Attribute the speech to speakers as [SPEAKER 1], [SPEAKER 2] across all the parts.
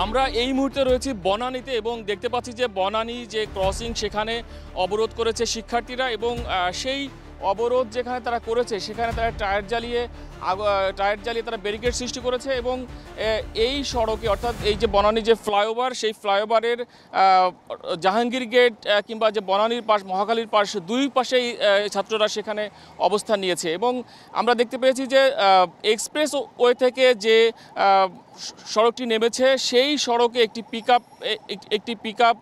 [SPEAKER 1] আমরা এই মুহূর্তে রয়েছি বনানীতে এবং দেখতে পাচ্ছি যে বনানী যে ক্রসিং সেখানে অবরোধ করেছে শিক্ষার্থীরা এবং সেই অবরোধ যেখানে তারা করেছে সেখানে তারা টায়ার জ্বালিয়ে তারা ব্যারিকেড সৃষ্টি করেছে এবং এই সড়কে অর্থাৎ এই যে বনানী যে ফ্লাইওভার সেই ফ্লাইওভারের জাহাঙ্গীর গেট কিংবা যে বনানীর পাশ মহাখালীর পাশ দুই পাশেই ছাত্ররা সেখানে অবস্থান নিয়েছে এবং আমরা দেখতে পেয়েছি যে এক্সপ্রেস ওয়ে থেকে যে সড়কটি নেমেছে সেই সড়কে একটি পিকআপ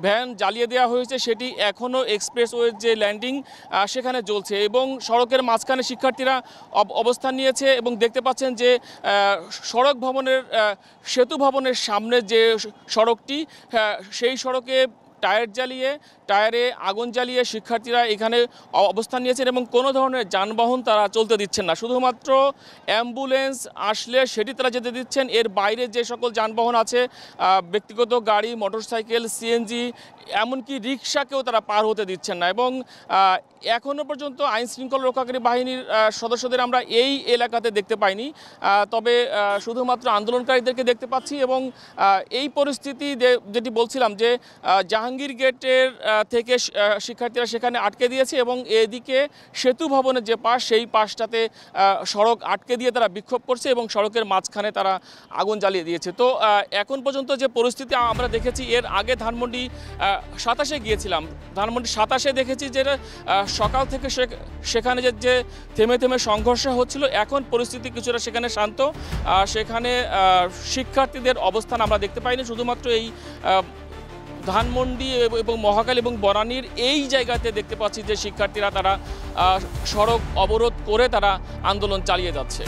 [SPEAKER 1] ভ্যান জ্বালিয়ে দেওয়া হয়েছে, সেটি এখনও এক্সপ্রেসওয়ের যে ল্যান্ডিং সেখানে চলছে এবং সড়কের মাঝখানে শিক্ষার্থীরা অবস্থান নিয়েছে এবং দেখতে পাচ্ছেন যে সড়ক ভবনের সেতু ভবনের সামনে যে সড়কটি সেই সড়কে টায়ারে আগুন জ্বালিয়ে শিক্ষার্থীরা এখানে অবস্থান নিয়েছেন এবং কোনো ধরনের যানবাহন তারা চলতে দিচ্ছেন না, শুধুমাত্র অ্যাম্বুলেন্স আসলে সেটি তারা যেতে দিচ্ছেন। এর বাইরে যে সকল যানবাহন আছে ব্যক্তিগত গাড়ি, মোটরসাইকেল, সিএনজি, এমনকি রিক্সাকেও তারা পার হতে দিচ্ছেন না এবং এখনও পর্যন্ত আইন শৃঙ্খলা রক্ষাকারী বাহিনীর সদস্যদের আমরা এই এলাকাতে দেখতে পাইনি, তবে শুধুমাত্র আন্দোলনকারীদেরকে দেখতে পাচ্ছি এবং এই পরিস্থিতি যেটি বলছিলাম যে জাহাঙ্গীর গেটের থেকে শিক্ষার্থীরা সেখানে আটকে দিয়েছে এবং এদিকে সেতু ভবনের যে পাশ সেই পাশটাতে সড়ক আটকে দিয়ে তারা বিক্ষোভ করছে এবং সড়কের মাঝখানে তারা আগুন জ্বালিয়ে দিয়েছে। তো এখন পর্যন্ত যে পরিস্থিতি আমরা দেখেছি, এর আগে ধানমন্ডি 27-এ গিয়েছিলাম, ধানমন্ডি 27-এ দেখেছি যে সকাল থেকে সেখানে যে থেমে থেমে সংঘর্ষ হচ্ছিল, এখন পরিস্থিতি কিছুটা সেখানে শান্ত, সেখানে শিক্ষার্থীদের অবস্থান আমরা দেখতে পাইনি, শুধুমাত্র এই ধানমন্ডি এবং মহাখালী এবং বনানীর এই জায়গাতে দেখতে পাচ্ছি যে শিক্ষার্থীরা তারা সড়ক অবরোধ করে তারা আন্দোলন চালিয়ে যাচ্ছে।